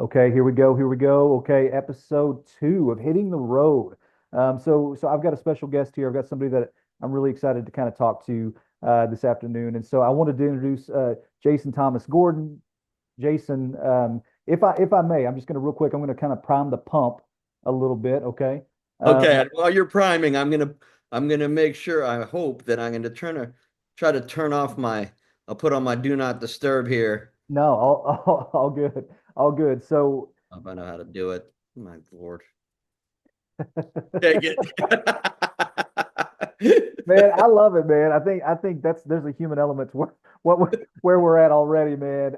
Okay, here we go. Here we go. Okay, episode two of Hitting the Road. So I've got a special guest here. I've got somebody that I'm really excited to kind of talk to this afternoon. And so I wanted to introduce Jason Thomas Gordon. Jason, if I may, I'm just going to real quick. I'm going to kind of prime the pump a little bit. Okay. Okay, Um, and while you're priming, I'm gonna make sure. I hope that I'm gonna try to turn off my. I'll put on my do not disturb here. no, all good, all good. So If I know how to do it. My Lord, take it. man, I love it, man. I think that's there's a human element to where we're at already, man.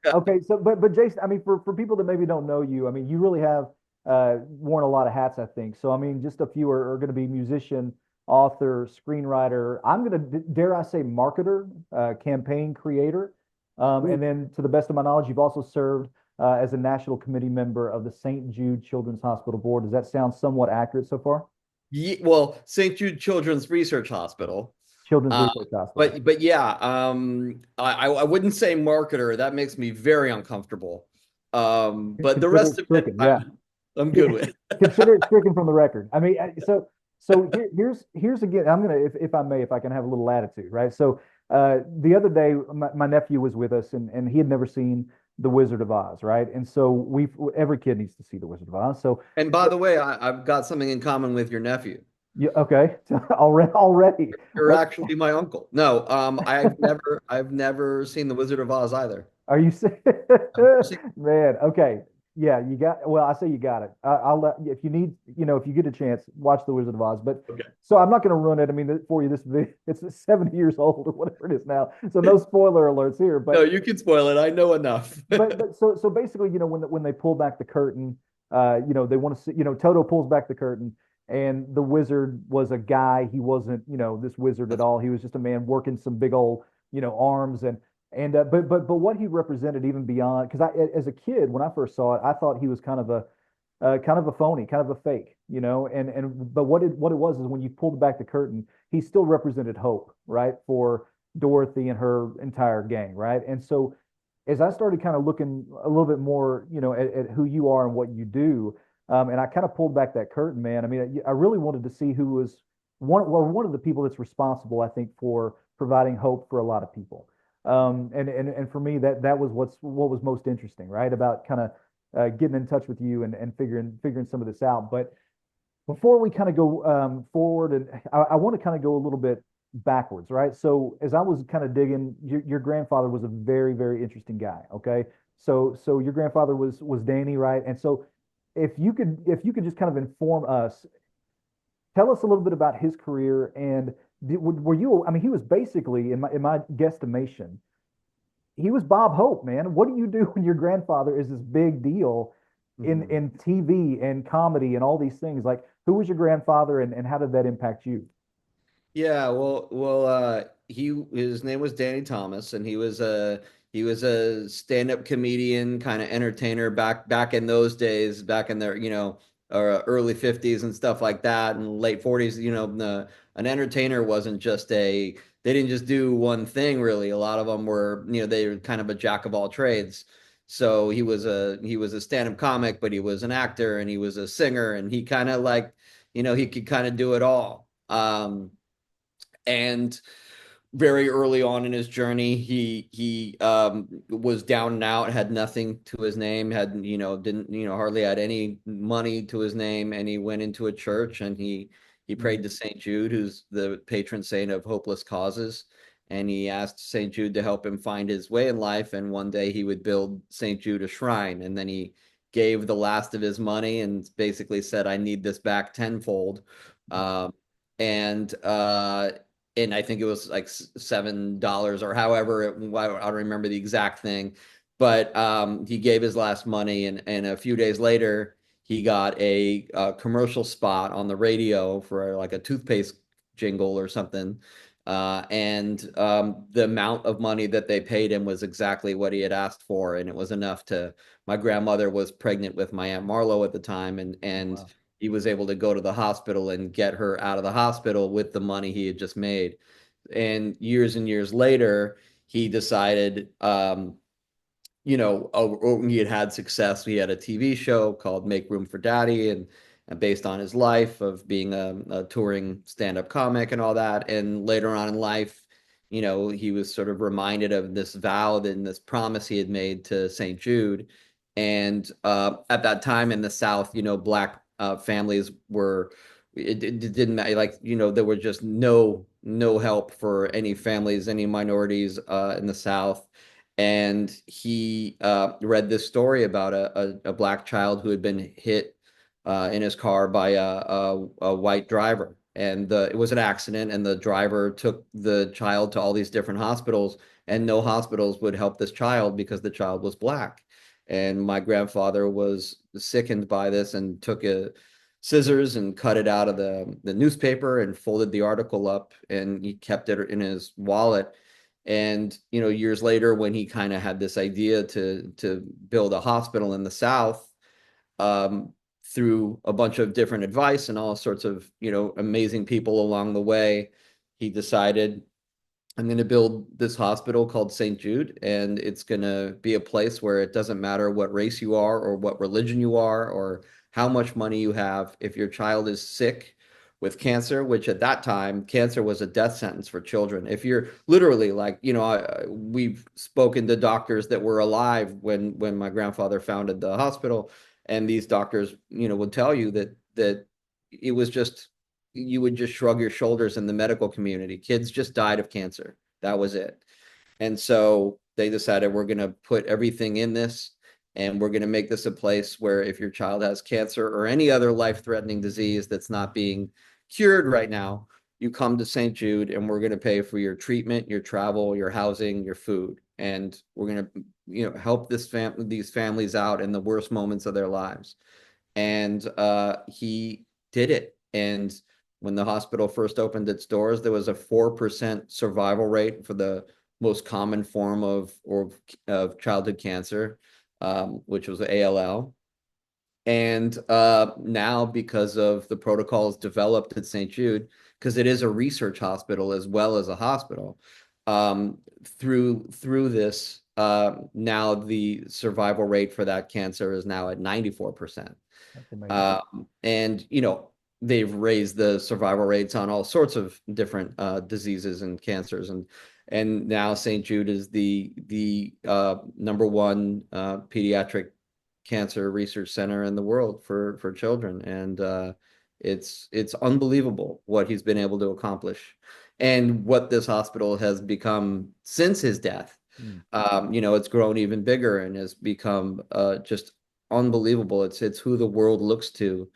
Okay, so but Jason, I mean, for people that maybe don't know you, I mean, you really have worn a lot of hats, I think. So I mean, just a few are going to be musician, author, screenwriter. I'm going to dare I say marketer, campaign creator, and then to the best of my knowledge, you've also served as a national committee member of the St. Jude Children's Hospital Board. Does that sound somewhat accurate so far? Well, St. Jude Children's Research Hospital. Children's Uh, Research Hospital. but yeah, I wouldn't say marketer. That makes me very uncomfortable. But the Consider rest it of it, stricken. Yeah. I'm good with. Consider it stricken from the record. I mean, so here's again. I'm gonna, if I may, if I can have a little latitude, right? So the other day, my nephew was with us, and he had never seen The Wizard of Oz, right? And so every kid needs to see The Wizard of Oz. So And by the way, I've got something in common with your nephew. yeah, okay, already. You're actually my uncle. No, I've never seen The Wizard of Oz either. Are you serious? I've never seen. Man, okay. Yeah, you got, well, I say you got it. I'll let, if you need, if you get a chance, watch The Wizard of Oz. But Okay. so I'm not going to ruin it. I mean, for you, this video, it's 70 years old or whatever it is now. So no spoiler alerts here. No, But you can spoil it. I know enough. so basically, when they pull back the curtain, they want to see, Toto pulls back the curtain, and the wizard was a guy. He wasn't, this wizard at That's all. He was just a man working some big old, arms and but what he represented even beyond, because I as a kid when I first saw it, I thought he was kind of a phony, kind of a fake, and but what it was is when you pulled back the curtain, he still represented hope, right, for Dorothy and her entire gang, right, and so as I started kind of looking a little bit more, at who you are and what you do, and I kind of pulled back that curtain, man. I mean, I really wanted to see who was one of the people that's responsible, I think, for providing hope for a lot of people. And for me, that was what was most interesting, right? About kind of getting in touch with you and figuring some of this out. But before we kind of go forward, and I want to kind of go a little bit backwards, right? So as I was kind of digging, your grandfather was a very, very interesting guy. Okay, so your grandfather was Danny, right? And so if you could just kind of inform us, tell us a little bit about his career and were you? I mean, he was basically in my guesstimation, he was Bob Hope, man. What do you do when your grandfather is this big deal in Mhm. in TV and comedy and all these things? Like, who was your grandfather and how did that impact you? Yeah, his name was Danny Thomas, and he was a stand-up comedian, kind of entertainer back in those days, back in their early 50s and stuff like that, and late 40s. An entertainer wasn't just a they didn't just do one thing really. A lot of them were they were kind of a jack of all trades. So he was a stand-up comic, but he was an actor and he was a singer, and he kind of like he could kind of do it all. And very early on in his journey, he was down and out, had nothing to his name, had didn't hardly had any money to his name, and he went into a church and he prayed Mhm. to Saint Jude, who's the patron saint of hopeless causes, and he asked Saint Jude to help him find his way in life, and one day he would build Saint Jude a shrine, and then he gave the last of his money and basically said, "I need this back tenfold." Um, and I think it was like $7 or however I don't remember the exact thing, but he gave his last money, and a few days later he got a commercial spot on the radio for like a toothpaste jingle or something, and the amount of money that they paid him was exactly what he had asked for, and it was enough to. My grandmother was pregnant with my Aunt Marlo at the time, and Wow. he was able to go to the hospital and get her out of the hospital with the money he had just made. And years later, he decided he had success. He had a TV show called Make Room for Daddy, and based on his life of being a touring stand-up comic and all that. And later on in life, he was sort of reminded of this vow and this promise he had made to St. Jude. And at that time in the South, black families were it didn't matter, like, there were just no help for any families, any minorities in the South. And he read this story about a black child who had been hit in his car by a white driver. And it was an accident, and the driver took the child to all these different hospitals, and no hospitals would help this child because the child was black. And my grandfather was sickened by this and took a scissors and cut it out of the newspaper and folded the article up, and he kept it in his wallet. And years later, when he kind of had this idea to build a hospital in the South, um, through a bunch of different advice and all sorts of amazing people along the way, he decided, I'm going to build this hospital called St. Jude, and it's going to be a place where it doesn't matter what race you are or what religion you are or how much money you have. If your child is sick with cancer, which at that time, cancer was a death sentence for children. If you're literally like, we've spoken to doctors that were alive when my grandfather founded the hospital, and these doctors, would tell you that it was just, you would just shrug your shoulders in the medical community. Kids just died of cancer. That was it. And so they decided, we're going to put everything in this, and we're going to make this a place where if your child has cancer or any other life-threatening disease that's not being cured right now, you come to St. Jude, and we're going to pay for your treatment, your travel, your housing, your food. And we're going to, help these families out in the worst moments of their lives. And he did it. And when the hospital first opened its doors, there was a 4% survival rate for the most common form of childhood cancer, which was ALL. And now, because of the protocols developed at St. Jude, because it is a research hospital as well as a hospital, through this, now the survival rate for that cancer is now at 94%. That's amazing. And they've raised the survival rates on all sorts of different diseases and cancers, and now St. Jude is the number one pediatric cancer research center in the world for children. And it's unbelievable what he's been able to accomplish and what this hospital has become since his death. Mm. It's grown even bigger and has become just unbelievable. It's who the world looks to.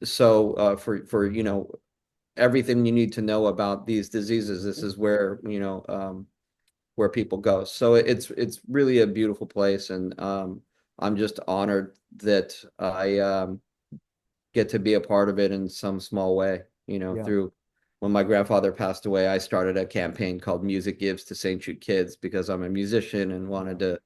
So for everything you need to know about these diseases, this is where people go. So it's really a beautiful place, and I'm just honored that I get to be a part of it in some small way. Yeah, Through when my grandfather passed away, I started a campaign called Music Gives to St. Jude Kids because I'm a musician and wanted to,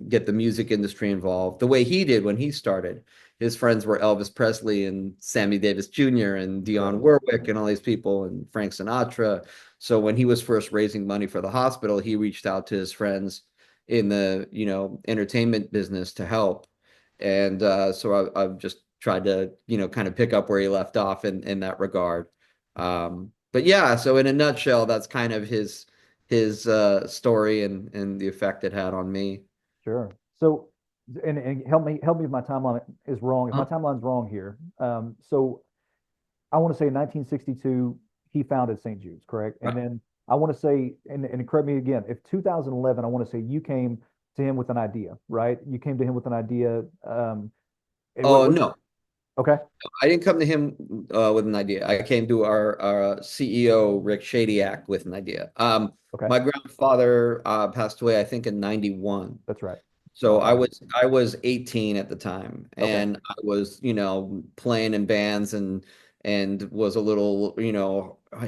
get the music industry involved the way he did when he started. His friends were Elvis Presley and Sammy Davis Jr. and Dionne right. Warwick and all these people and Frank Sinatra. So when he was first raising money for the hospital, he reached out to his friends in the, entertainment business to help. And so I've just tried to, kind of pick up where he left off in that regard. But yeah, so in a nutshell, that's kind of his story and the effect it had on me. Sure. So, and help me if my timeline is wrong. If my Huh? timeline's wrong here, so I want to say in 1962 he founded St. Jude's, correct? And Right. then I want to say, and correct me again, if 2011, I want to say you came to him with an idea, right? You came to him with an idea. And Oh, what? no, Okay, I didn't come to him with an idea. I came to our CEO, Rick Shadyac, with an idea. okay, My grandfather passed away, I think, in 91. that's right. So So I remember. I was 18 at the time, Okay, and I was, playing in bands and was a little,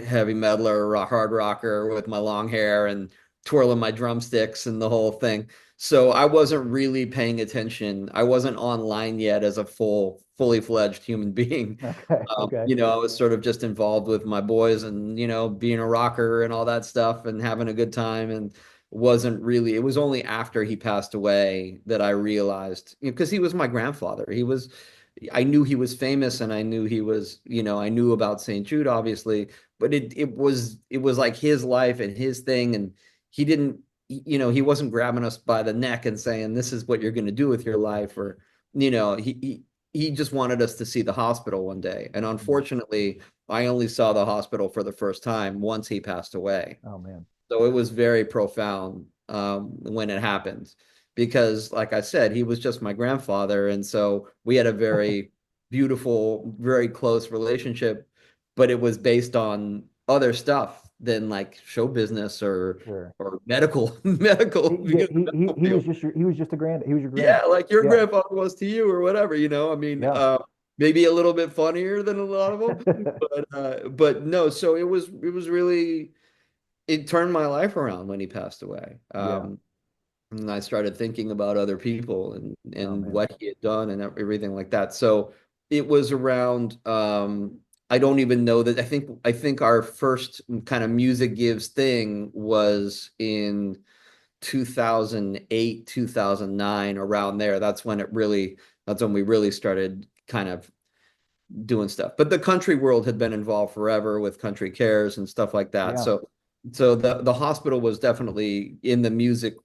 heavy metaler or a hard rocker with my long hair and twirling my drumsticks and the whole thing. So I wasn't really paying attention. I wasn't online yet as a fully fledged human being. okay, okay. I was sort of just involved with my boys and, being a rocker and all that stuff and having a good time. And wasn't really, it was only after he passed away that I realized, because he was my grandfather. I knew he was famous and I knew he was, I knew about St. Jude, obviously, but it was like his life and his thing. And he didn't, he wasn't grabbing us by the neck and saying, this is what you're going to do with your life. Or, he just wanted us to see the hospital one day. And Mm. unfortunately, I only saw the hospital for the first time once he passed away. Oh man. So it was very profound when it happened because, like I said, he was just my grandfather. And so we had a very beautiful, very close relationship, but it was based on other stuff than like show business Sure. or medical, Yeah, being in the medical he was field. just he was just a he was your Yeah, granddad. like your Yeah. grandfather was to you or whatever, I mean, Yeah. maybe a little bit funnier than a lot of them, but no, so it was really, it turned my life around when he passed away. Yeah. And I started thinking about other people Oh and man. what he had done and everything like that. So it was around, I don't even know that, I think our first kind of music gives thing was in 2008, 2009, around there. That's when we really started kind of doing stuff. But the country world had been involved forever with Country Cares and stuff like that. Yeah. So the hospital was definitely in the music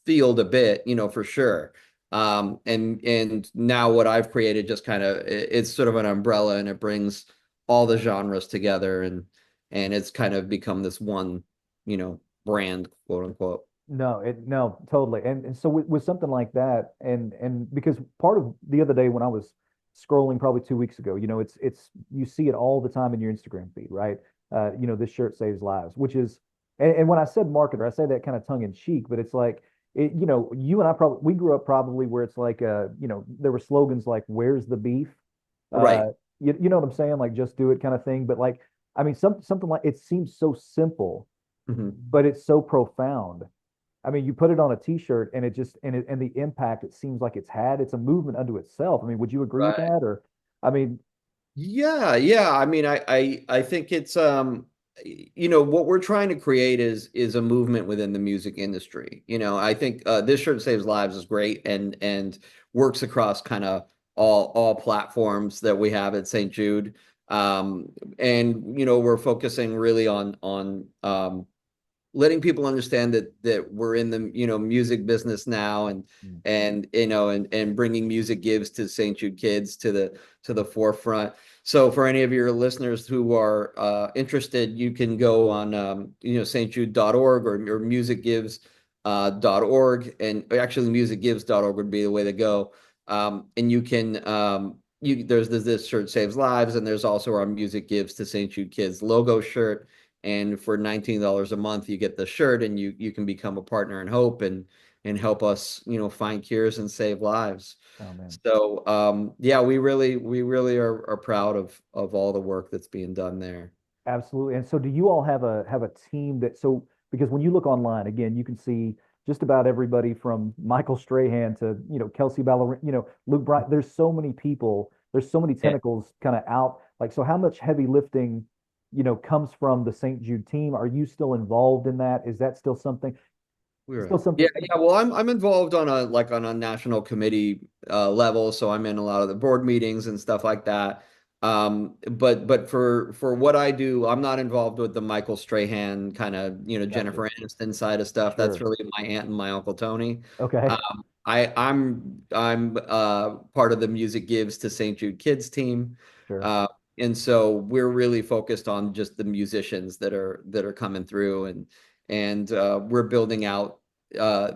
field a bit, for sure. And now what I've created just kind of, it's sort of an umbrella and it brings all the genres together, and it's kind of become this one, brand, quote unquote. No, totally. And so with something like that, and because part of the other day when I was scrolling probably 2 weeks ago, it's you see it all the time in your Instagram feed, right? This shirt saves lives, which is, and when I said marketer, I say that kind of tongue in cheek, but it's like you and I probably we grew up probably where it's like there were slogans like "Where's the beef?" Right. You know what I'm saying? Like just do it kind of thing. But like, I mean, something like it seems so simple, Mhm. but it's so profound. I mean, you put it on a t-shirt and it just and the impact it seems like it's a movement unto itself. I mean, would you agree with Right. that? Or I mean, Yeah, yeah. I mean, I think it's what we're trying to create is a movement within the music industry. I think this shirt saves lives is great and works across kind of all platforms that we have at St. Jude. And we're focusing really on letting people understand that we're in the music business now, and mm, and you know and bringing music gives to St. Jude kids to the forefront. So for any of your listeners who are interested, you can go on stjude.org or musicgives.org, and actually musicgives.org would be the way to go. And you can there's this shirt saves lives, and there's also our Music Gives to St. Jude Kids logo shirt, and for $19 a month you get the shirt, and you can become a partner in hope and help us find cures and save lives. oh man. So yeah, we really are proud of all the work that's being done there. Absolutely. And so do you all have a team that so because when you look online again, you can see just about everybody from Michael Strahan to, Kelsey Ballerini, Luke Bryant. There's so many people, there's so many Yeah, tentacles kind of out. Like, so how much heavy lifting, comes from the St. Jude team? Are you still involved in that? Is that we were still yeah, something? yeah. Well, I'm involved on a national committee level, so I'm in a lot of the board meetings and stuff like that. But for what I do, I'm not involved with the Michael Strahan kind of Gotcha. Jennifer Aniston side of stuff. That's Sure. really my aunt and my uncle Tony. Okay. I'm part of the Music Gives to St. Jude Kids team. Sure. Uh, and so we're really focused on just the musicians that are coming through, and we're building out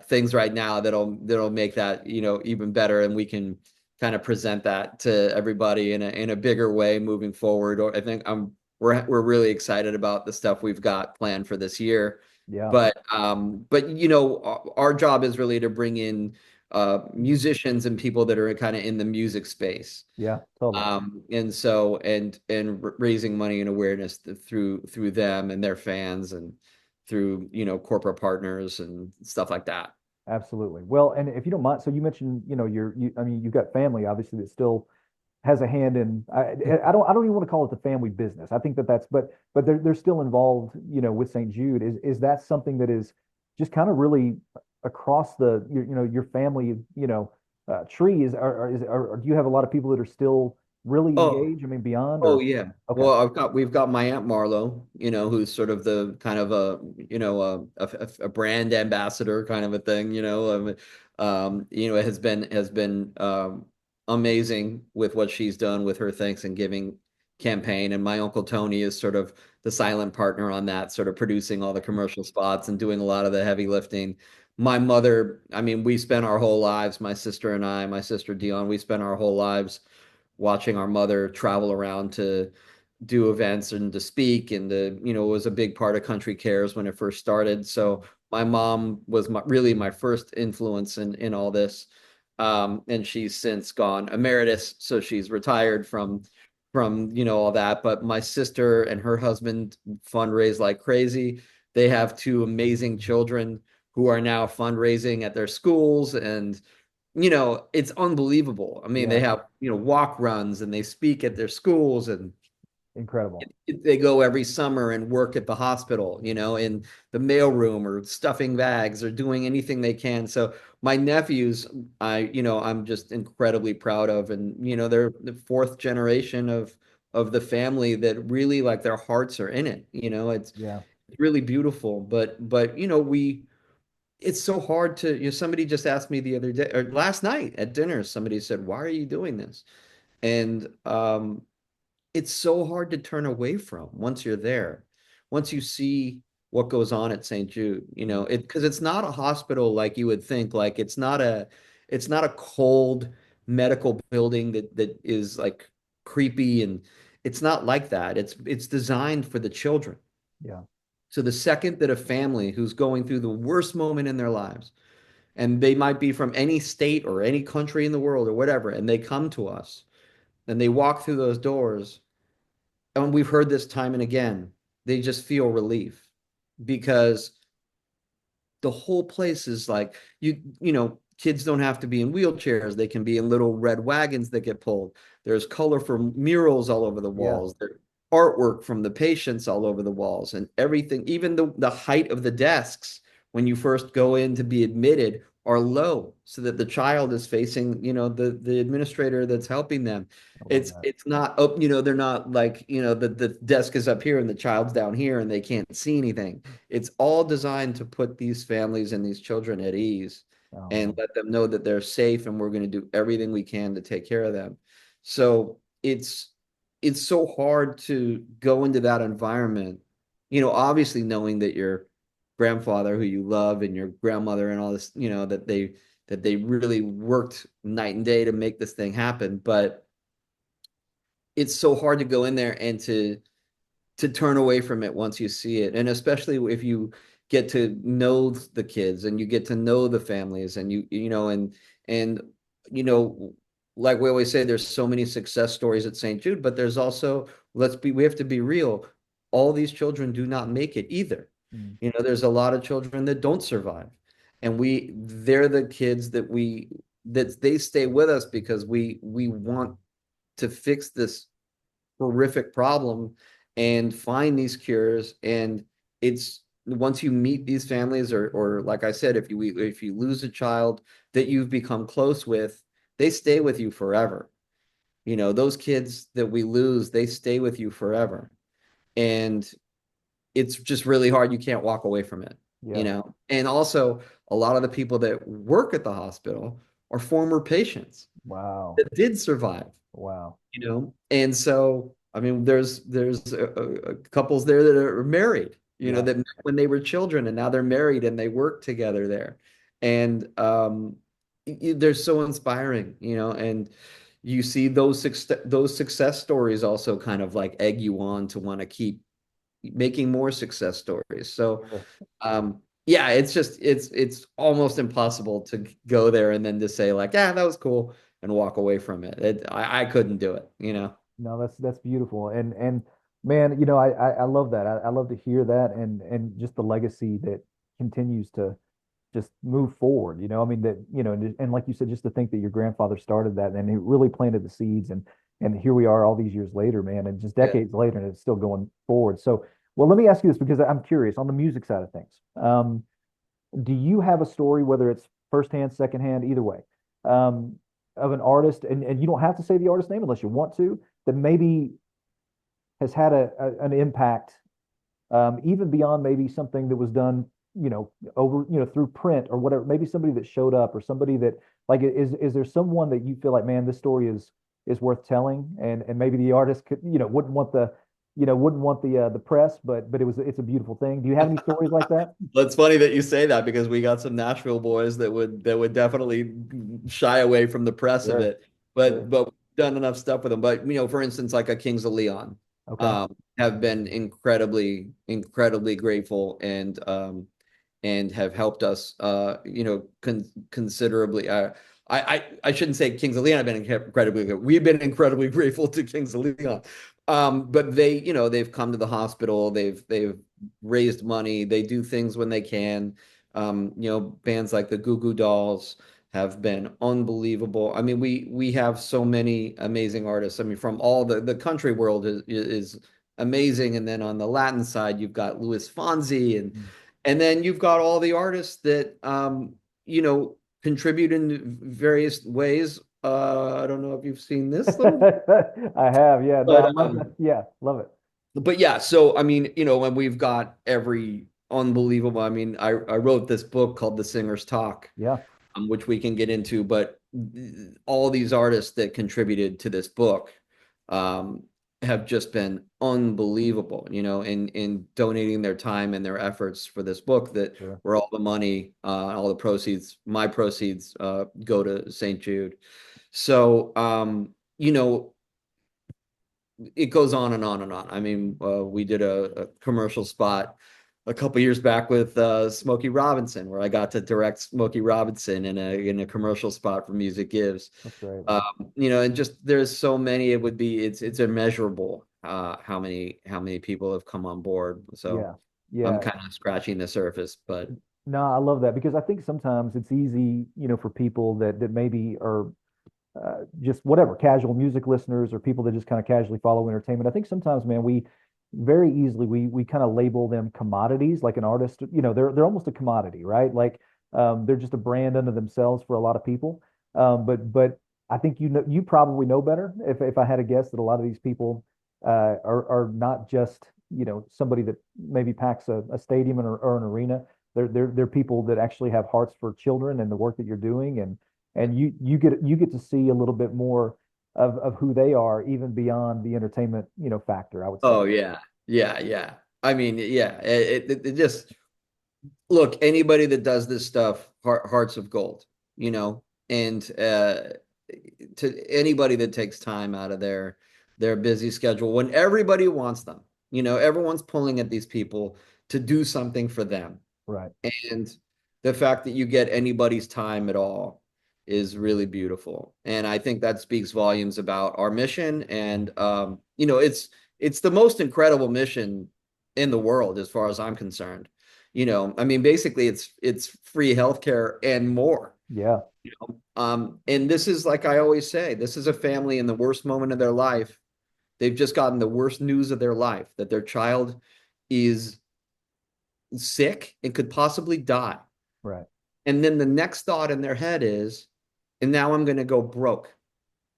things right now that'll make that even better, and we can kind of present that to everybody in a bigger way moving forward. Or I think we're really excited about the stuff we've got planned for this year. Yeah. But our job is really to bring in musicians and people that are kind of in the music space. Yeah. Totally. And raising money and awareness through them and their fans, and through corporate partners and stuff like that. Absolutely. Well, and if you don't mind, so you mentioned, I mean, you've got family obviously that still has a hand in. I don't even want to call it the family business. I think that's, but they're still involved, with St. Jude. Is that something that is? just kind of really across the your family tree or do you have a lot of people that are still really Oh, engaged? I mean, beyond oh or yeah. okay, Well, we've got my Aunt Marlo, who's sort of the kind of a brand ambassador kind of a thing, has been amazing with what she's done with her Thanksgiving campaign. And my Uncle Tony is sort of the silent partner on that, sort of producing all the commercial spots and doing a lot of the heavy lifting. My mother, I mean, we spent our whole lives, my sister and I, my sister Dion, we spent our whole lives watching our mother travel around to do events and to speak and was a big part of Country Cares when it first started. So my mom was really my first influence in all this. And she's since gone emeritus, so she's retired from all that. But my sister and her husband fundraise like crazy. They have two amazing children who are now fundraising at their schools, and it's unbelievable. I mean, they yeah, have, walk runs and they speak at their schools, and incredible, they go every summer and work at the hospital, in the mailroom or stuffing bags or doing anything they can. So my nephews, I'm just incredibly proud of, and they're the fourth generation of the family that really like their hearts are in it. It's yeah, really beautiful, but it's so hard to, somebody just asked me the other day or last night at dinner, somebody said, "Why are you doing this?" And it's so hard to turn away from once you're there. Once you see what goes on at St. Jude, mm, because it's not a hospital like you would think. Like it's not a cold medical building that is like creepy, and it's not like that. It's designed for the children. yeah, So the second that a family who's going through the worst moment in their lives, and they might be from any state or any country in the world or whatever, and they come to us and they walk through those doors, and we've heard this time and again, they just feel relief because the whole place is like kids don't have to be in wheelchairs. They can be in little red wagons that get pulled. There's colorful murals all over the yeah, walls. There's artwork from the patients all over the walls, and everything, even the height of the desks when you first go in to be admitted are low so that the child is facing, the administrator that's helping them. I love that. It's not up, they're not like, the desk is up here and the child's down here and they can't see anything. It's all designed to put these families and these children at ease Oh and man, let them know that they're safe, and we're going to do everything we can to take care of them. So it's so hard to go into that environment, obviously knowing that your grandfather who you love and your grandmother and all this, that they really worked night and day to make this thing happen. But it's so hard to go in there and to turn away from it once you see it. And especially if you get to know the kids and you get to know the families, and and you know like we always say, there's so many success stories at St. Jude, but there's also, we have to be real, all these children do not make it either. mm, There's a lot of children that don't survive, and they're the kids that they stay with us because we want to fix this horrific problem and find these cures. And it's once you meet these families, or like I said, if you lose a child that you've become close with, they stay with you forever. Those kids that we lose, they stay with you forever. And it's just really hard. You can't walk away from it, yeah, And also, a lot of the people that work at the hospital are former patients wow, that did survive, wow, and so I mean, there's couples there that are married, yeah, that met when they were children, and now they're married and they work together there. And they're so inspiring, and you see those success stories also kind of like egg you on to want to keep making more success stories. So sure. yeah, it's almost impossible to go there and then to say like, yeah, that was cool, and walk away from it. I couldn't do it. No, that's beautiful. And man, I love that. I love to hear that and just the legacy that continues to just move forward. I mean that, and like you said, just to think that your grandfather started that and he really planted the seeds and here we are all these years later, man, and just Yeah. decades later and it's still going forward. So, well, let me ask you this because I'm curious on the music side of things. Do you have a story, whether it's firsthand, secondhand, either way, um, of an artist, and you don't have to say the artist name unless you want to, that maybe has had an impact, even beyond maybe something that was done, over, through print or whatever, maybe somebody that showed up or somebody that like is there someone that you feel like, man, this story is worth telling, and maybe the artist could, wouldn't want the press, but it's a beautiful thing. Do you have any stories like that? Well, it's funny that you say that because we got some Nashville boys that would definitely shy away from the press of Sure, it, sure. but we've done enough stuff with them. But for instance, like a Kings of Leon, Okay. have been incredibly grateful and have helped us, considerably. I shouldn't say Kings of Leon have been incredibly good. We've been incredibly grateful to Kings of Leon. But they've come to the hospital. They've raised money. They do things when they can. Bands like the Goo Goo Dolls have been unbelievable. I mean, we have so many amazing artists. I mean, from all the country world is amazing, and then on the Latin side, you've got Luis Fonsi, and then you've got all the artists that contribute in various ways. I don't know if you've seen this little, I have, yeah. No, but I love that. Yeah, love it. yeah. So I mean, when we've got every unbelievable. I mean, I wrote this book called The Singer's Talk, Yeah, which we can get into, but all these artists that contributed to this book um, have just been unbelievable, in donating their time and their efforts for this book that sure. where all the money, all the proceeds, my proceeds, go to St. Jude. So, it goes on and on and on. I mean, we did a commercial spot a couple years back with Smokey Robinson, where I got to direct Smokey Robinson in a commercial spot for Music Gives. That's great. And just there's so many. It's immeasurable how many people have come on board. So Yeah, I'm yeah. kind of scratching the surface, but No, I love that because I think sometimes it's easy, for people that maybe are just whatever casual music listeners or people that just kind of casually follow entertainment. I think sometimes, man, we very easily we kind of label them commodities, like an artist. They're almost a commodity, right? Like they're just a brand unto themselves for a lot of people. But I think you probably know better. If I had to guess, that a lot of these people are not just somebody that maybe packs a stadium or an arena. They're people that actually have hearts for children and the work that you're doing, and you get to see a little bit more of who they are, even beyond the entertainment factor, I would say. oh yeah, yeah, yeah. I mean, yeah, it just look, anybody that does this stuff, hearts of gold, and to anybody that takes time out of their busy schedule when everybody wants them, everyone's pulling at these people to do something for them. Right. And the fact that you get anybody's time at all is really beautiful. And I think that speaks volumes about our mission. And it's the most incredible mission in the world, as far as I'm concerned. I mean, basically it's free healthcare and more. Yeah. And this is, like I always say, this is a family in the worst moment of their life. They've just gotten the worst news of their life, that their child is sick and could possibly die. Right. And then the next thought in their head is, and now I'm going to go broke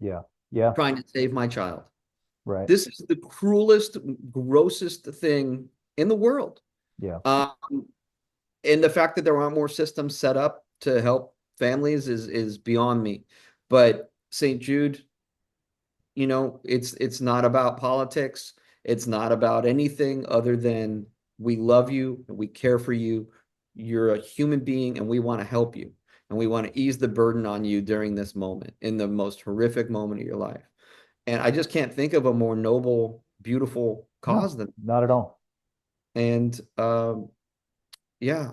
Yeah. Yeah. trying to save my child. Right. This is the cruelest, grossest thing in the world. Yeah. Um, and the fact that there aren't more systems set up to help families is beyond me. But St. Jude, it's not about politics. It's not about anything other than we love you and we care for you. You're a human being and we want to help you. And we want to ease the burden on you during this moment, in the most horrific moment of your life. And I just can't think of a more noble, beautiful No, cause than. not at all. And yeah,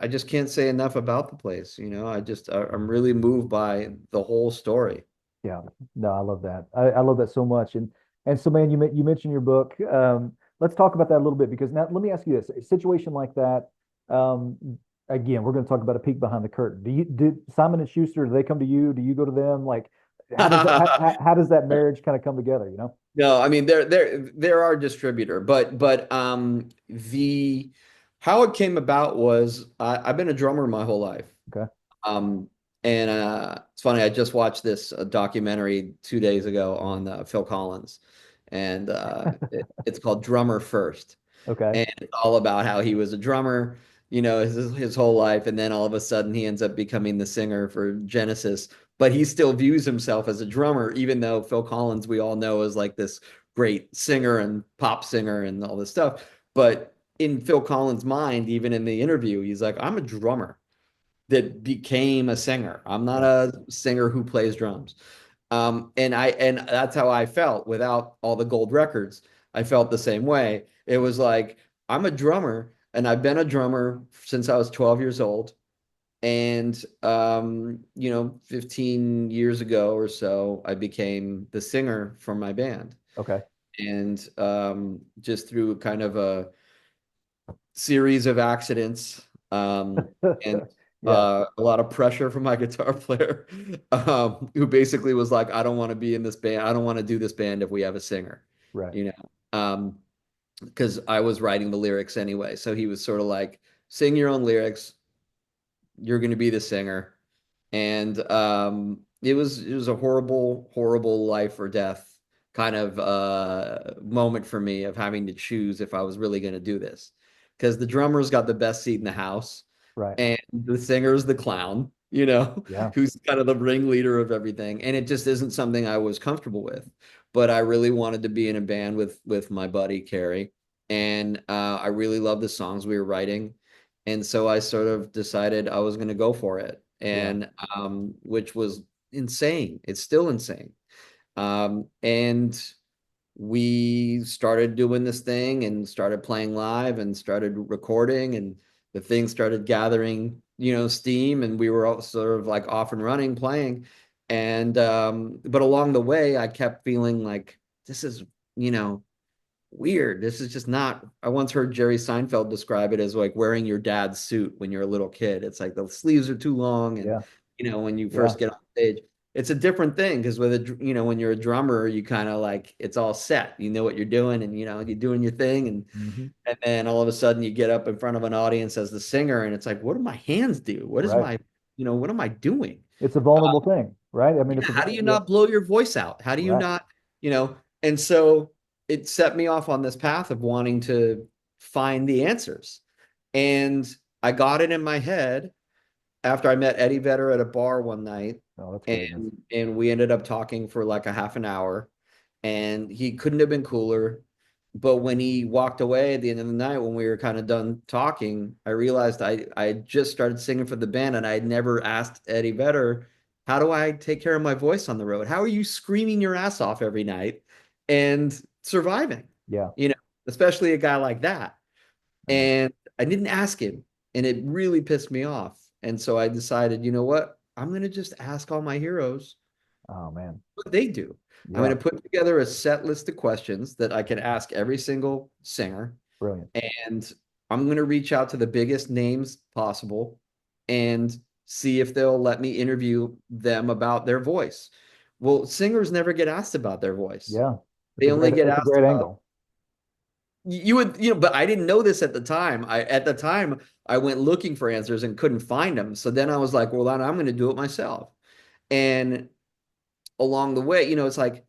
I just can't say enough about the place. I'm really moved by the whole story. Yeah, no, I love that. I love that so much. And so, man, you mentioned your book. Let's talk about that a little bit, because now let me ask you this: a situation like that. Um, Again, we're going to talk about a peek behind the curtain. Did Simon and Schuster? Do they come to you? Do you go to them? Like, how does that marriage kind of come together? No, I mean they're our distributor, but the How it came about was I've been a drummer my whole life. Okay. Um, and it's funny, I just watched this documentary 2 days ago on Phil Collins, and it's called Drummer First. Okay. And it's all about how he was a drummer, his whole life, and then all of a sudden he ends up becoming the singer for Genesis. But he still views himself as a drummer, even though Phil Collins, we all know, is like this great singer and pop singer and all this stuff. But in Phil Collins' mind, even in the interview, he's like, I'm a drummer that became a singer. I'm not Yeah. a singer who plays drums. And that's how I felt without all the gold records. I felt the same way. It was like I'm a drummer, and I've been a drummer since I was 12 years old. And 15 years ago or so, I became the singer for my band. Okay. And just through kind of a series of accidents, and Yeah. a lot of pressure from my guitar player, who basically was like, I don't want to be in this band. I don't want to do this band if we have a singer, Right. you know, because I was writing the lyrics anyway. So he was sort of like, sing your own lyrics. You're going to be the singer. And it was a horrible, horrible life or death kind of moment for me of having to choose if I was really going to do this. Because the drummer's got the best seat in the house, Right. and the singer's the clown, Yeah. who's kind of the ringleader of everything. And it just isn't something I was comfortable with. But I really wanted to be in a band with my buddy Carrie, and I really loved the songs we were writing. And so I sort of decided I was going to go for it, Yeah. and which was insane. It's still insane. And we started doing this thing and started playing live and started recording, and the thing started gathering, steam, and we were all sort of like off and running playing. And but along the way, I kept feeling like this is, you know, weird. This is just not. I once heard Jerry Seinfeld describe it as like wearing your dad's suit when you're a little kid. It's like the sleeves are too long, and Yeah. when you Yeah. first get on stage, it's a different thing because when you're a drummer, you kind of like it's all set. You know what you're doing, and you're doing your thing, Hmm. and then all of a sudden you get up in front of an audience as the singer, and it's like, what do my hands do? Right. What am I doing? It's a vulnerable thing, right? I mean, Yeah, it's a, how do you yeah. not blow your voice out? How do you Right. not, you know? And so it set me off on this path of wanting to find the answers. And I got it in my head after I met Eddie Vedder at a bar one night, Oh, that's and greatness. we ended up talking for like a half an hour, and he couldn't have been cooler. But when he walked away at the end of the night, when we were kind of done talking, I realized I had just started singing for the band, and I had never asked Eddie Vedder, how do I take care of my voice on the road? How are you screaming your ass off every night and surviving? Yeah. You know, especially a guy like that. Right. And I didn't ask him, and it really pissed me off. And so I decided, you know what? I'm going to just ask all my heroes Oh man. what they do. I'm Yeah. going to put together a set list of questions that I can ask every single singer, Brilliant. and I'm going to reach out to the biggest names possible and see if they'll let me interview them about their voice. Well, singers never get asked about their voice. Yeah. They only get It's a asked great about angle. you would, but I didn't know this at the time. At the time I went looking for answers and couldn't find them. So then I was like, well, then I'm going to do it myself. And along the way, it's like,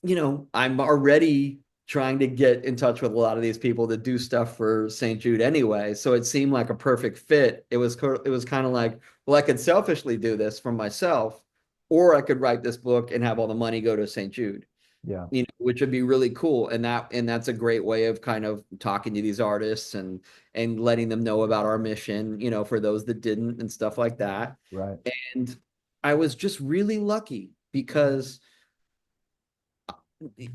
I'm already trying to get in touch with a lot of these people that do stuff for St. Jude anyway. So it seemed like a perfect fit. It was kind of like, well, I could selfishly do this for myself, or I could write this book and have all the money go to St. Jude, Yeah. which would be really cool. And that's a great way of kind of talking to these artists and letting them know about our mission, for those that didn't and stuff like that. Right. And I was just really lucky because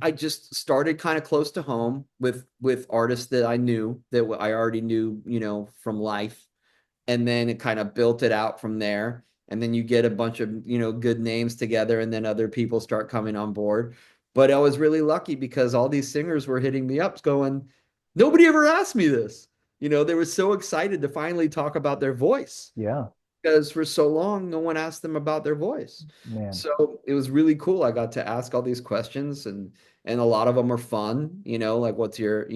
I just started kind of close to home with artists that I knew that I already knew, from life, and then it kind of built it out from there. And then you get a bunch of, good names together, and then other people start coming on board. But I was really lucky because all these singers were hitting me up going, nobody ever asked me this. They were so excited to finally talk about their voice. Yeah. because for so long, no one asked them about their voice. Man. So it was really cool. I got to ask all these questions, and a lot of them are fun, like what's your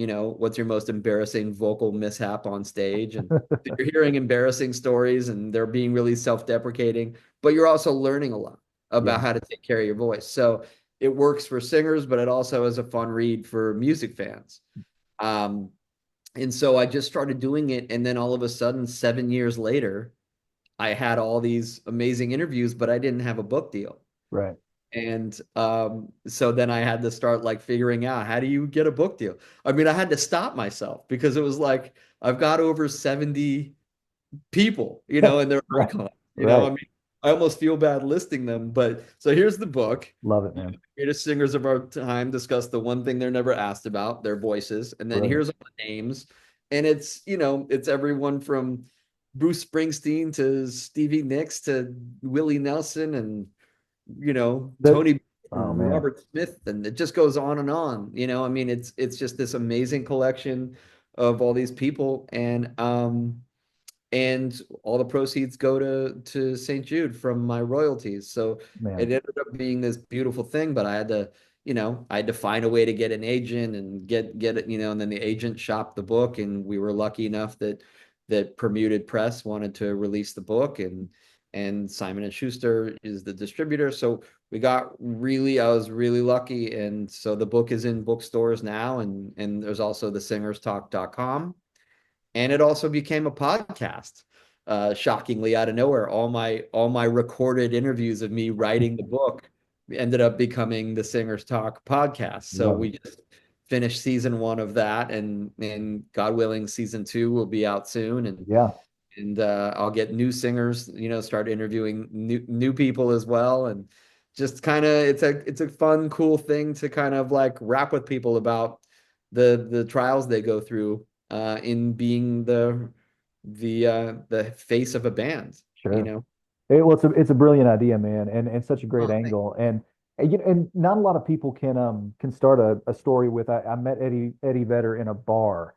most embarrassing vocal mishap on stage? And you're hearing embarrassing stories and they're being really self-deprecating, but you're also learning a lot about Yeah. how to take care of your voice. So it works for singers, but it also is a fun read for music fans. Um, and so I just started doing it, and then all of a sudden, 7 years later, I had all these amazing interviews, but I didn't have a book deal. Right. And so then I had to start like figuring out, how do you get a book deal? I mean, I had to stop myself because it was like I've got over 70 people, and they're Right. icons. I Right. mean, I almost feel bad listing them, but so here's the book. Love it, The man. greatest singers of our time discuss the one thing they're never asked about, their voices. And then Brilliant. here's all the names. And it's everyone from Bruce Springsteen to Stevie Nicks to Willie Nelson and The, Tony oh and man, Robert Smith, and it just goes on and on. I mean, it's just this amazing collection of all these people, and all the proceeds go to St. Jude from my royalties. So it man. ended up being this beautiful thing, but I had to find a way to get an agent and get it, and then the agent shopped the book, and we were lucky enough that Permuted Press wanted to release the book, and Simon and Schuster is the distributor. So I was really lucky, and so the book is in bookstores now, and there's also the singerstalk.com, and it also became a podcast. Shockingly, out of nowhere, all my recorded interviews of me writing the book ended up becoming the Singers Talk podcast. So Love it. we just finished season one of that, and God willing, season two will be out soon, Yeah. and I'll get new singers, start interviewing new people as well, and just kind of it's a fun, cool thing to kind of like rap with people about the trials they go through in being the face of a band, you Sure. know. Well, it's a brilliant idea, man, and such a great Oh, thank angle, and not a lot of people can start a story with. I met Eddie Vedder in a bar.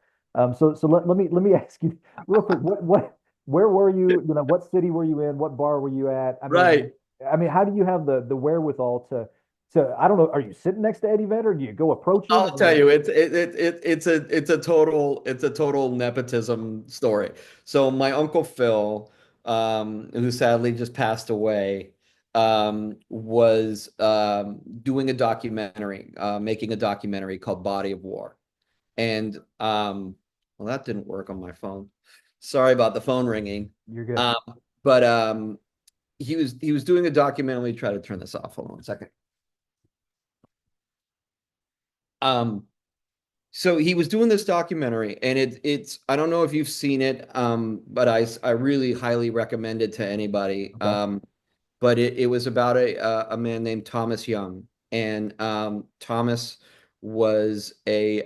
So let me ask you real quick. What where were you? you. What city were you in? What bar were you at? Right. I mean, how do you have the wherewithal to I don't know. Are you sitting next to Eddie Vedder? Do you go approach him? I'll tell you, it's a total nepotism story. So my uncle Phil, who sadly just passed away, was doing a documentary, making a documentary called Body of War, and well, that didn't work on my phone. Sorry about the phone ringing. You're good. Um, but he was doing a documentary. Let me try to turn this off. Hold on a second. Um, So he was doing this documentary, and it's I don't know if you've seen it, but I really highly recommend it to anybody. Okay. But it was about a man named Thomas Young, and Thomas was a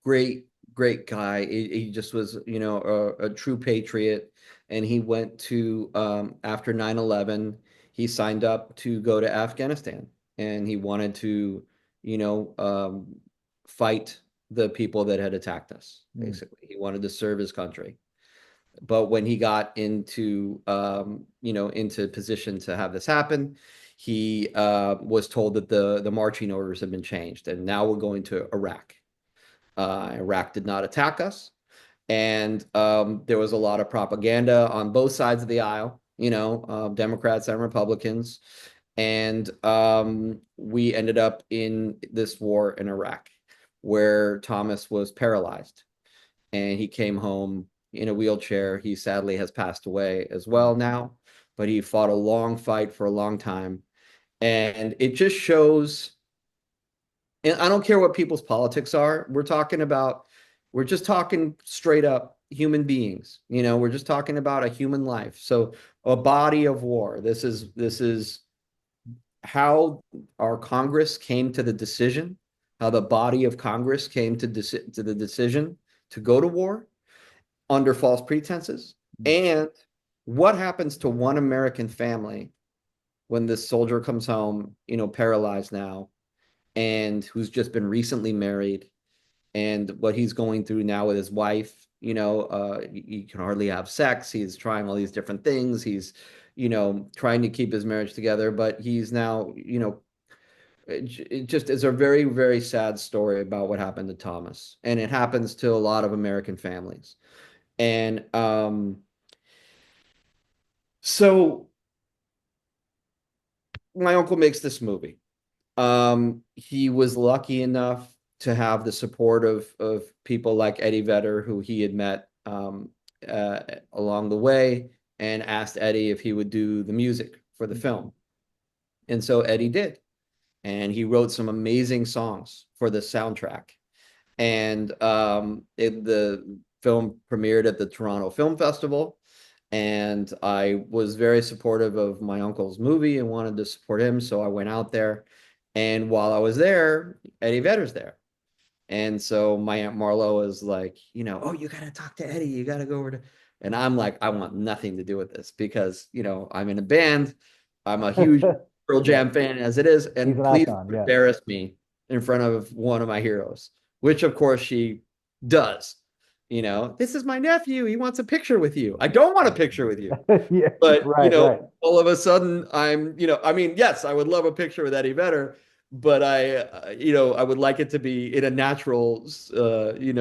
great great guy. He just was a true patriot, and he went to after 9/11, he signed up to go to Afghanistan, and he wanted to you know fight the people that had attacked us. Mm, Basically, he wanted to serve his country. But when he got into position to have this happen, he was told that the marching orders had been changed, and now we're going to Iraq. Iraq did not attack us, and there was a lot of propaganda on both sides of the aisle, Democrats and Republicans, and we ended up in this war in Iraq, where Thomas was paralyzed, and he came home in a wheelchair. He sadly has passed away as mm, well now, but he fought a long fight for a long time, and it just shows, and I don't care what people's politics are. We're just talking straight up human beings. We're just talking about a human life. So a body of war. This is how our Congress came to the decision, how the body of Congress came to the decision to go to war under false pretenses, mm, and what happens to one American family when this soldier comes home, paralyzed now, and who's just been recently married, and what he's going through now with his wife he can hardly have sex. He's trying all these different things. He's, trying to keep his marriage together, but he's now, it just is a very, very sad story about what happened to Thomas. And it happens to a lot of American families. And so my uncle makes this movie. He was lucky enough to have the support of people like Eddie Vedder, who he had met along the way, and asked Eddie if he would do the music for the film. And so Eddie did. And he wrote some amazing songs for the soundtrack. And the film premiered at the Toronto Film Festival. And I was very supportive of my uncle's movie and wanted to support him. So I went out there. And while I was there, Eddie Vedder's there. And so my Aunt Marlo is like, oh, you got to talk to Eddie. You got to go over to. And I'm like, I want nothing to do with this because, I'm in a band. I'm a huge Pearl Yeah, Jam fan as it is. he's And an please icon. Yeah. embarrass me in front of one of my heroes, which of course she does. This is my nephew. He wants a picture with you. I don't want a picture with you. Yeah, But, right, right. all of a sudden I mean, yes, I would love a picture with Eddie Vedder, but I would like it to be in a natural, in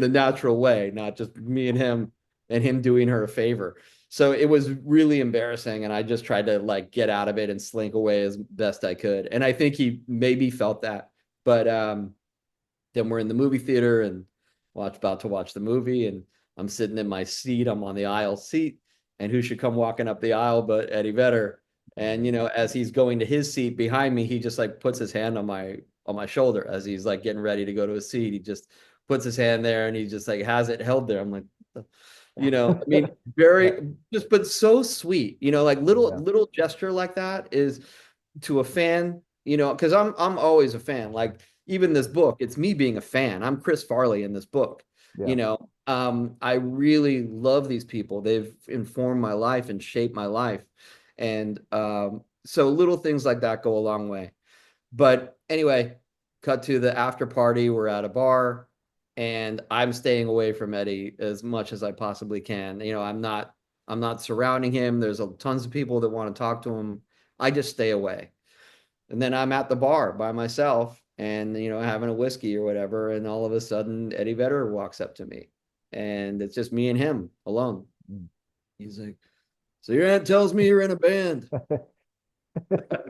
a natural way, not just me and him doing her a favor. So it was really embarrassing. And I just tried to like get out of it and slink away as best I could. And I think he maybe felt that, but, then we're in the movie theater and about to watch the movie, and I'm sitting in my seat. I'm on the aisle seat, and who should come walking up the aisle but Eddie Vedder? And as he's going to his seat behind me, he just like puts his hand on my shoulder as he's like getting ready to go to his seat. He just puts his hand there and he just like has it held there. I'm like, I mean, Yeah, very just but so sweet. Like little yeah, little gesture like that is to a fan, because I'm always a fan. Like even this book, it's me being a fan. I'm Chris Farley in this book. yeah, I really love these people. They've informed my life and shaped my life. And so little things like that go a long way. But anyway, cut to the after party. We're at a bar, and I'm staying away from Eddie as much as I possibly can. I'm not surrounding him. There's tons of people that want to talk to him. I just stay away. And then I'm at the bar by myself and, having a whiskey or whatever. And all of a sudden, Eddie Vedder walks up to me, and it's just me and him alone. mm. He's like, "So your aunt tells me you're in a band."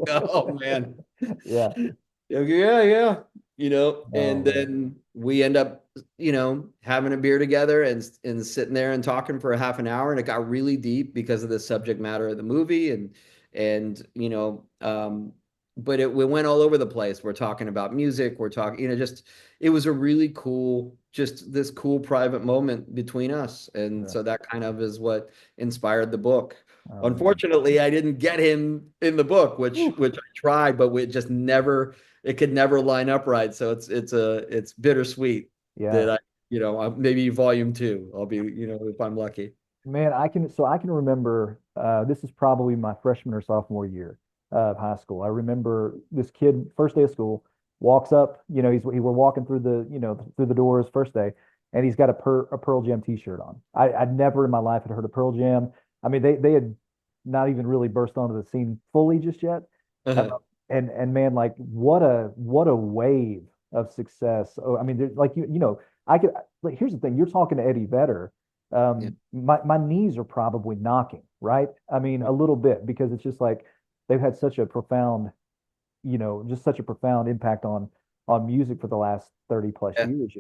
Oh, man. Yeah. Yeah, yeah. Oh And man. then we end up, having a beer together and sitting there and talking for a half an hour. And it got really deep because of the subject matter of the movie. And, but we went all over the place. We're talking about music. We're talking, just, it was a really cool, just this cool private moment between us. And Yeah. so that kind of is what inspired the book. Oh man. Unfortunately, I didn't get him in the book, which Whew. which I tried, but we just never it could never line up right. So it's bittersweet that Yeah. maybe volume two. I'll be, if I'm lucky. Man, I can remember this is probably my freshman or sophomore year of high school. I remember this kid, first day of school, walks up, we're walking through through the doors first day, and he's got a Pearl Jam t-shirt on. I'd never in my life had heard of Pearl Jam. I mean, they had not even really burst onto the scene fully just yet. Uh, Uh-huh. and man, like what a wave of success. Oh, I mean, like I could like here's the thing, you're talking to Eddie Vedder. Yeah. My knees are probably knocking, right? I mean, a little bit because it's just like they've had such a profound, just such a profound impact on music for the last 30 plus Yeah. years,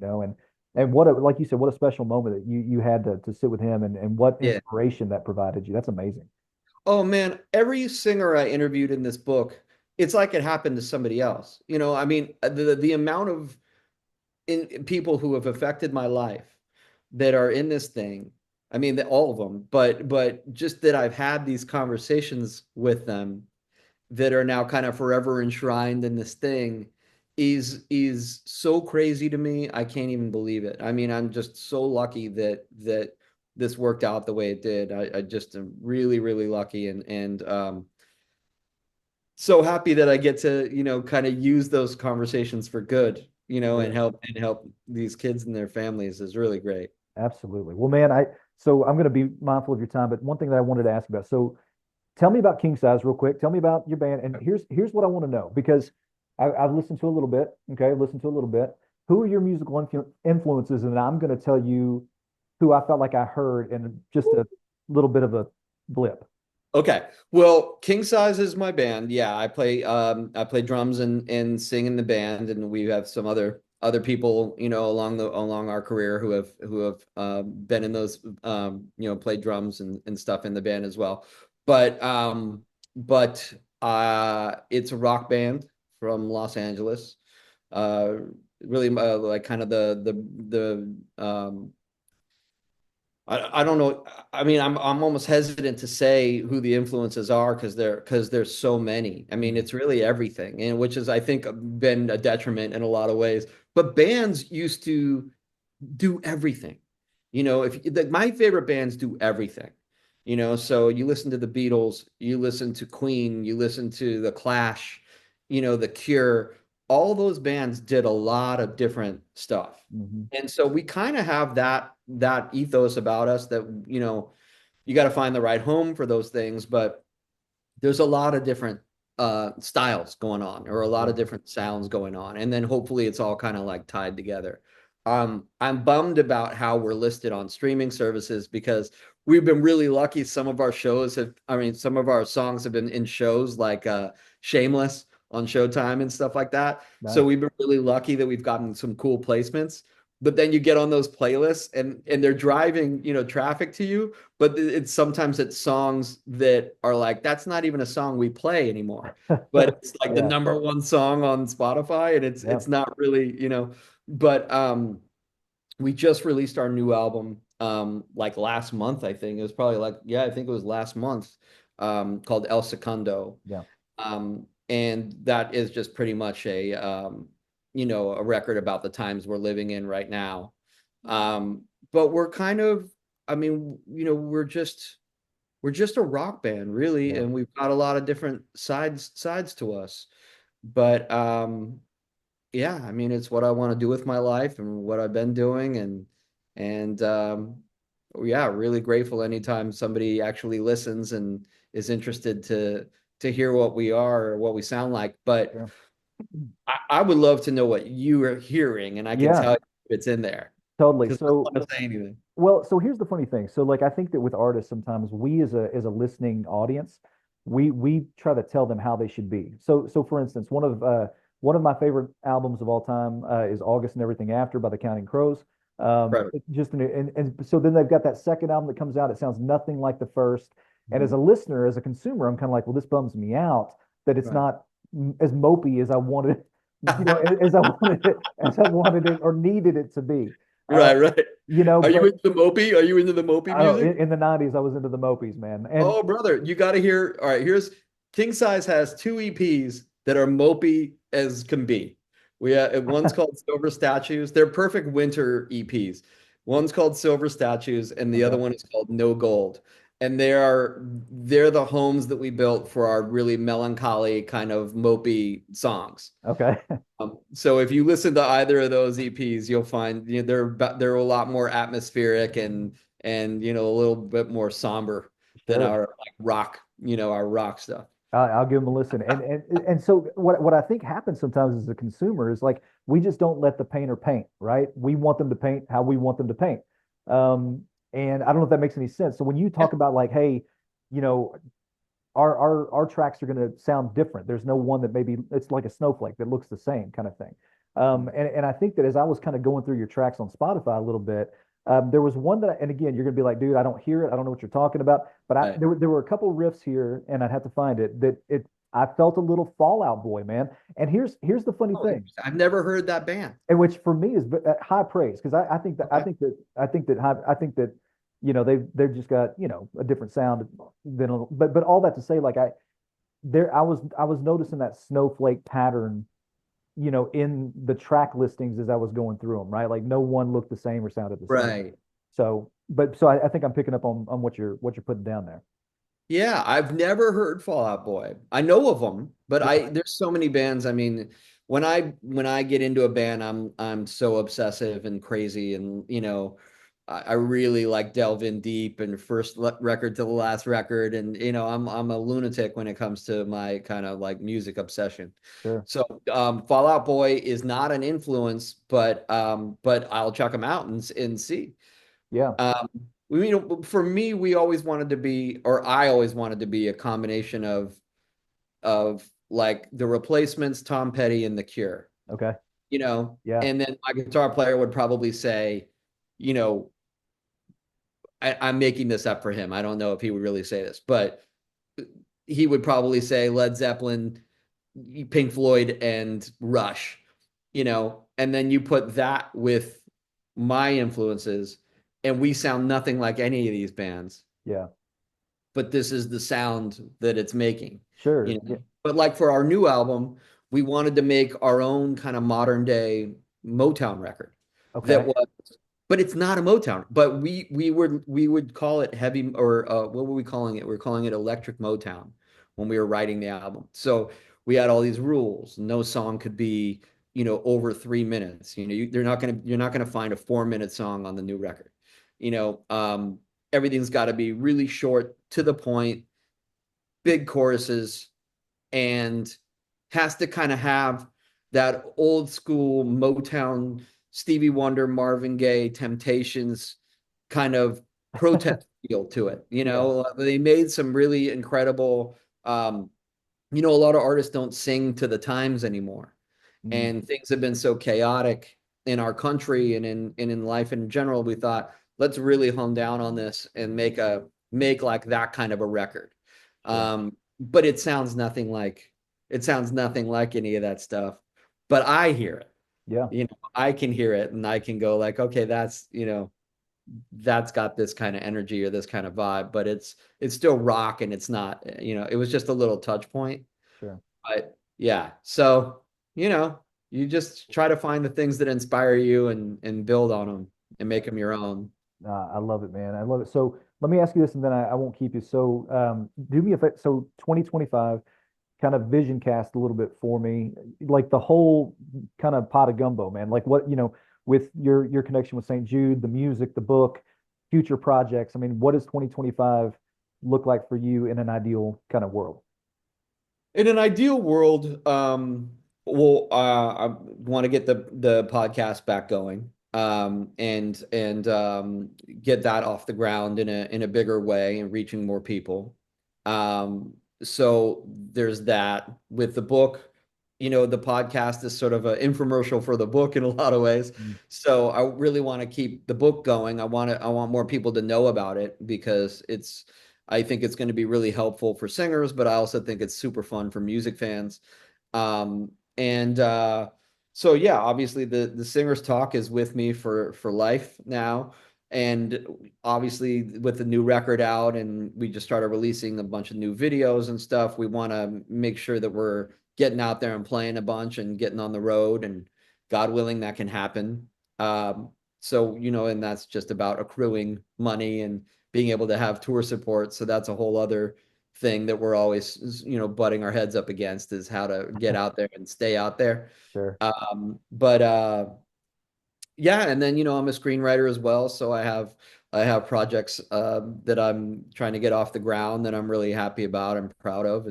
and what a like you said, what a special moment that you had to sit with him and what Yeah. inspiration that provided you. That's amazing. Oh man, every singer I interviewed in this book, it's like it happened to somebody else. I mean, the amount of people who have affected my life that are in this thing. I mean, all of them, but just that I've had these conversations with them that are now kind of forever enshrined in this thing is so crazy to me. I can't even believe it. I mean, I'm just so lucky that this worked out the way it did. I just am really, really lucky and so happy that I get to, kind of use those conversations for good, Yeah. and help these kids and their families is really great. Absolutely. Well, man, so I'm going to be mindful of your time, but one thing that I wanted to ask about. So tell me about King Size real quick. Tell me about your band. And here's what I want to know because I've listened to a little bit. Okay, I've listened to a little bit. Who are your musical influences? And I'm going to tell you who I felt like I heard in just a little bit of a blip. Okay. Well, King Size is my band. Yeah, I play drums and sing in the band, and we have some other people, along our career who have been in those played drums and stuff in the band as well. But it's a rock band from Los Angeles. Uh really like kind of the I don't know. I mean, I'm almost hesitant to say who the influences are because there's so many. I mean, Mhm. it's really everything, and which is I think been a detriment in a lot of ways. But bands used to do everything. If my favorite bands do everything. So you listen to the Beatles, you listen to Queen, you listen to the Clash, the Cure. All those bands did a lot of different stuff. Mhm. And so we kind of have that ethos about us that, you got to find the right home for those things, but there's a lot of different styles going on or a lot of Yeah. different sounds going on. And then hopefully it's all kind of like tied together. I'm bummed about how we're listed on streaming services because we've been really lucky. Some of our songs have been in shows like Shameless on Showtime and stuff like that. So Nice. we've been really lucky that we've gotten some cool placements. But then you get on those playlists and they're driving, traffic to you, but it's songs that are like that's not even a song we play anymore, but it's like the Yeah. number one song on Spotify, and it's Yeah. it's not really, but we just released our new album like last month. I think it was probably like, yeah, I think it was last month, called El Secundo. Yeah. And that is just pretty much a record about the times we're living in right now. But we're kind of, I mean, we're just a rock band, really, Yeah. and we've got a lot of different sides to us. But yeah, I mean, it's what I want to do with my life and what I've been doing, and yeah, really grateful anytime somebody actually listens and is interested to hear what we are or what we sound like. But Sure. I would love to know what you are hearing, and I can Yeah. tell you if it's in there Totally. because I don't So want to say anything. well, so here's the funny thing. So like I think that with artists sometimes we as a listening audience, we try to tell them how they should be. So for instance, one of my favorite albums of all time is August and Everything After by the Counting Crows. Right, And so then they've got that second album that comes out. It sounds nothing like the first. And as mhm, a listener, as a consumer, I'm kind of like, well, this bums me out that it's right, not as mopey as I wanted, as I wanted it or needed it to be. Uh, right, right. but Are you into the Mopey oh, music? in the '90s, I was into the Mopies, man. And Oh, brother, you got to hear. All right, here's King Size has two EPs that are mopey as can be. One's called Silver Statues. They're perfect winter EPs. One's called Silver Statues, and the other okay, one is called No Gold. And they're the homes that we built for our really melancholy kind of mopey songs. okay, So if you listen to either of those EPs, you'll find they're a lot more atmospheric and a little bit more somber than sure. our like rock, our rock stuff. I'll give them a listen. And so what I think happens sometimes as a consumer is like we just don't let the painter paint, right? We want them to paint how we want them to paint. Um, and I don't know if that makes any sense. So when you Yeah, talk about like, hey, you know, our tracks are going to sound different. There's no one that maybe it's like a snowflake that looks the same kind of thing. And I think that as I was kind of going through your tracks on Spotify a little bit, there was one and again, you're going to be like, dude, I don't hear it. I don't know what you're talking about. But right. there were a couple riffs here, and I'd have to find it I felt a little Fallout Boy, man. And here's the funny Oh, thing, I've never heard that band. and which for me is high praise because Okay. I think that they've just got a different sound than but all that to say like I was noticing that snowflake pattern in the track listings as I was going through them, right? Like no one looked the same or sounded the same. Right. So, but so I think I'm picking up on what you're putting down there. Yeah, I've never heard Fall Out Boy. I know of them, but Yeah. I there's so many bands. I mean, when I get into a band, I'm so obsessive and crazy, and I really like delve in deep and first record to the last record, and I'm a lunatic when it comes to my kind of like music obsession. Sure. So Fall Out Boy is not an influence, but I'll check them out and see. Yeah. Um, for me, we always wanted to be, or I always wanted to be a combination of like the Replacements, Tom Petty, and The Cure. Okay. Yeah. And then my guitar player would probably say, you know, I'm making this up for him. I don't know if he would really say this, but he would probably say Led Zeppelin, Pink Floyd, and Rush, and then you put that with my influences, and we sound nothing like any of these bands, Yeah. but this is the sound that it's making, Sure. Yeah. But like for our new album, we wanted to make our own kind of modern day Motown record that Okay. was, but it's not a Motown. But we would call it heavy, or what were we calling it? We are calling it electric Motown when we were writing the album. So we had all these rules. No song could be, over 3 minutes. You're not gonna find a 4 minute song on the new record. You know, um, Everything's got to be really short, to the point, big choruses, and has to kind of have that old school Motown, Stevie Wonder, Marvin Gaye, Temptations kind of protest feel to it. Yeah. They made some really incredible. Um, a lot of artists don't sing to the times anymore, Mm. and things have been so chaotic in our country and in life in general. We thought, let's really hone down on this and make like that kind of a record. Sure. But it sounds nothing like any of that stuff. But I hear it. Yeah. I can hear it, and I can go like, okay, that's got this kind of energy or this kind of vibe, but it's still rock, and it's not, it was just a little touch point. Sure. But yeah, so you know, you just try to find the things that inspire you and build on them and make them your own. I love it, man. I love it. So let me ask you this, and then I won't keep you. So do me a favor. So 2025, kind of vision cast a little bit for me, like the whole kind of pot of gumbo, man. Like what, with your connection with St. Jude, the music, the book, future projects. I mean, what does 2025 look like for you in an ideal kind of world? In an ideal world, I want to get the podcast back going, and get that off the ground in a bigger way and reaching more people. So there's that. With the book, the podcast is sort of an infomercial for the book in a lot of ways. Mm. So I really want to keep the book going. I want more people to know about it, because I think it's going to be really helpful for singers, but I also think it's super fun for music fans. And So yeah, obviously the Singer's Talk is with me for life now. And obviously with the new record out, and we just started releasing a bunch of new videos and stuff, we want to make sure that we're getting out there and playing a bunch and getting on the road, and God willing, that can happen. And that's just about accruing money and being able to have tour support. So that's a whole other thing that we're always, butting our heads up against, is how to get out there and stay out there. Sure. But Yeah, and then I'm a screenwriter as well, so I have projects that I'm trying to get off the ground that I'm really happy about and proud of,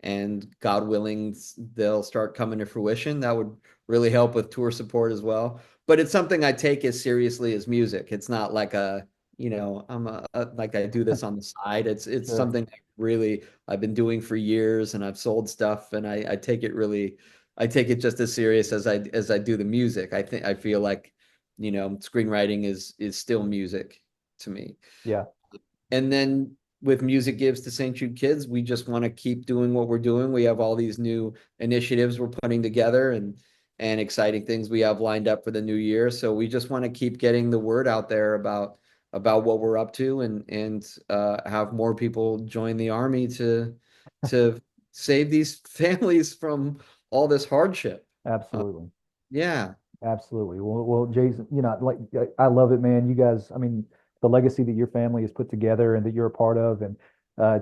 and God willing, they'll start coming to fruition. That would really help with tour support as well. But it's something I take as seriously as music. It's not like like I do this on the side. It's Sure. something that really I've been doing for years, and I've sold stuff, and I take it just as serious as I do the music. I feel like screenwriting is still music to me. Yeah. And then with Music Gives to St. Jude Kids, we just want to keep doing what we're doing. We have all these new initiatives we're putting together, and exciting things we have lined up for the new year. So we just want to keep getting the word out there about what we're up to, and have more people join the army to save these families from all this hardship. Uh, Absolutely. yeah. Absolutely. Well, Jason, like I love it, man. You guys, I mean, the legacy that your family has put together and that you're a part of, and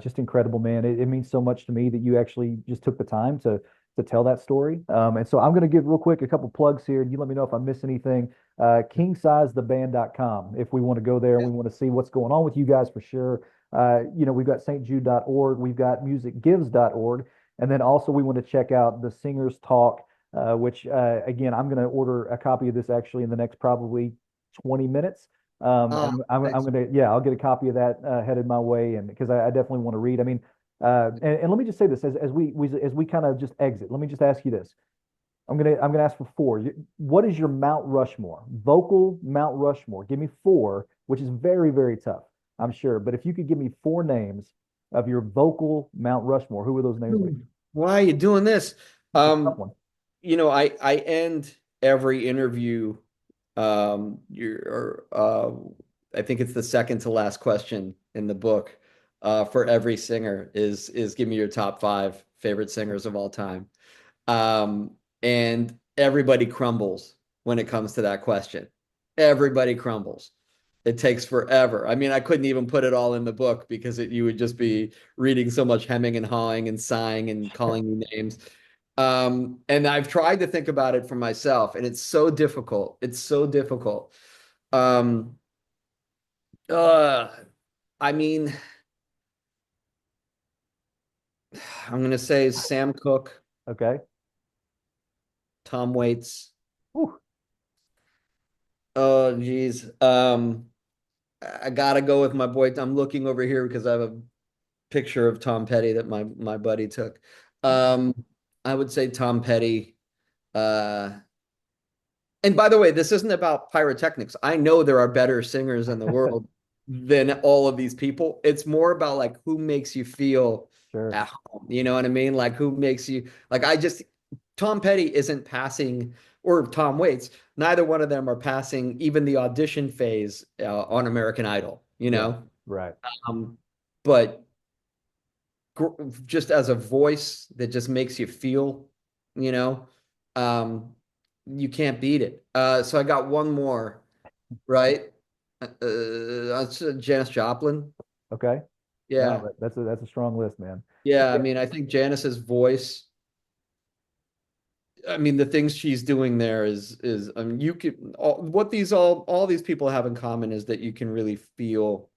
just incredible, man. It means so much to me that you actually just took the time to to tell that story. And so I'm going to give real quick a couple plugs here. You let me know if I miss anything. Kingsizetheband.com if we want to go there and we want to see what's going on with you guys for sure. We've got stjude.org, we've got musicgives.org, and then also we want to check out the Singers Talk, which again, I'm going to order a copy of this actually in the next probably 20 minutes. Oh, And I'm thanks. going to, yeah, I'll get a copy of that headed my way. And because I definitely want to read. I mean, and let me just say this as we kind of just exit, let me just ask you this. I'm gonna ask for four. What is your Mount Rushmore? Vocal Mount Rushmore. Give me four, which is very, very tough, I'm sure. But if you could give me four names of your vocal Mount Rushmore, who would those names be? Why are you doing this? It's a tough Um, one. I end every interview. I think it's the second to last question in the book. For every singer is give me your top five favorite singers of all time. Um, and everybody crumbles when it comes to that question. Everybody crumbles. It takes forever. I mean, I couldn't even put it all in the book because you would just be reading so much hemming and hawing and sighing and calling me names. And I've tried to think about it for myself, and it's so difficult. It's so difficult. Um, uh, I mean, I'm going to say Sam Cooke, Okay. Tom Waits. Whew. Oh, geez. I gotta go with my boy. I'm looking over here because I have a picture of Tom Petty that my buddy took. Um, I would say Tom Petty. Uh, and by the way, this isn't about pyrotechnics. I know there are better singers in the world than all of these people. It's more about like who makes you feel Sure. at home. You know what I mean? Like who makes you like Tom Petty isn't passing or Tom Waits. Neither one of them are passing even the audition phase on American Idol, you Yeah. know? Right. Um, but just as a voice that just makes you feel, you know, um, you can't beat it. So I got one more, right? That's Janis Joplin. Okay. No, Yeah. that's a strong list, man. Yeah. I Yeah. mean, I think Janis's voice, I mean, the things she's doing there I mean, you can, all these people have in common is that you can really feel,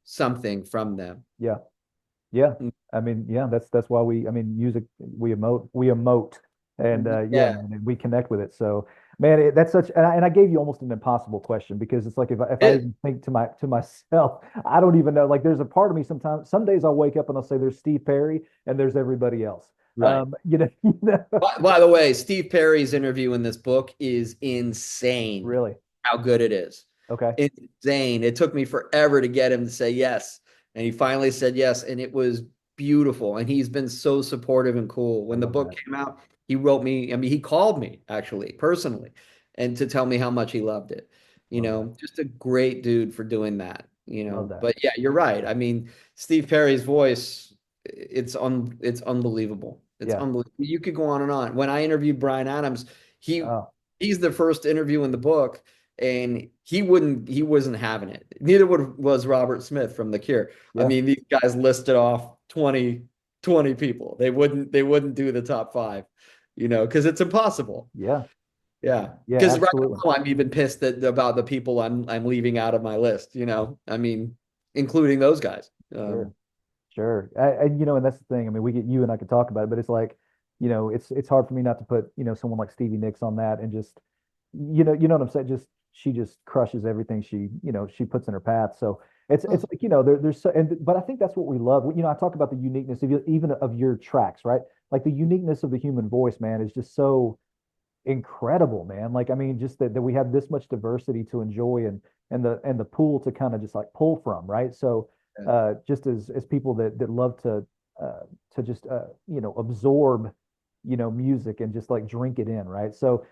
something from them. Yeah. Yeah. I mean, yeah, that's why I mean, music, we emote, and yeah, Yeah. man, and we connect with it. So, man, that's such, and I gave you almost an impossible question because it's like if I It, even think to myself, I don't even know. Like, there's a part of me sometimes, some days I'll wake up and I'll say there's Steve Perry and there's everybody else. right. You know, By the way, Steve Perry's interview in this book is insane really. how good it is. Okay. It's insane. It took me forever to get him to say yes. And he finally said yes. And it was beautiful. And he's been so supportive and cool. I When the love book that. came out, he wrote me, I mean, he called me actually personally and to tell me how much he loved it. Love that. Just a great dude for doing that, Love that. But yeah, you're right. I mean, Steve Perry's voice, it's unbelievable. It's Yeah. unbelievable. You could go on and on. When I interviewed Brian Adams, he Oh, he's the first interview in the book, and he wasn't having it. Neither was Robert Smith from The Cure. I yeah. mean, these guys listed off 20 people. They wouldn't do the top five, because it's impossible. Yeah. Yeah. Yeah. Because right Absolutely. now I'm even pissed about the people I'm leaving out of my list. I mean, including those guys. Sure. Sure. And that's the thing. I mean, you and I could talk about it, but it's like, it's hard for me not to put, someone like Stevie Nicks on that and just, you know what I'm saying? She just crushes everything she puts in her path. So it's like, there's so, but I think that's what we love. I talk about the uniqueness of even of your tracks, right? Like the uniqueness of the human voice, man, is just so incredible, man. Like, I mean, just that we have this much diversity to enjoy and the pool to kind of just like pull from, right? So just as people that love to just absorb, music and just like drink it in, right? So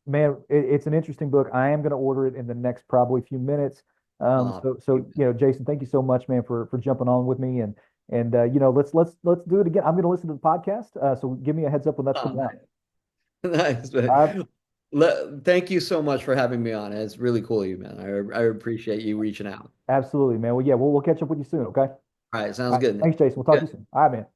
man, it's an interesting book. I am going to order it in the next probably few minutes. Uh, So Jason, thank you so much, man, for jumping on with me and let's do it again. I'm going to listen to the podcast. So give me a heads up when that's oh, coming out. nice. Uh, Thank you so much for having me on. It's really cool of you, man. I appreciate you reaching out. Absolutely, man. Well, yeah, we'll catch up with you soon. Okay. All right, All sounds right. good, man. Thanks, Jason. We'll talk to Good. you soon. All right, man.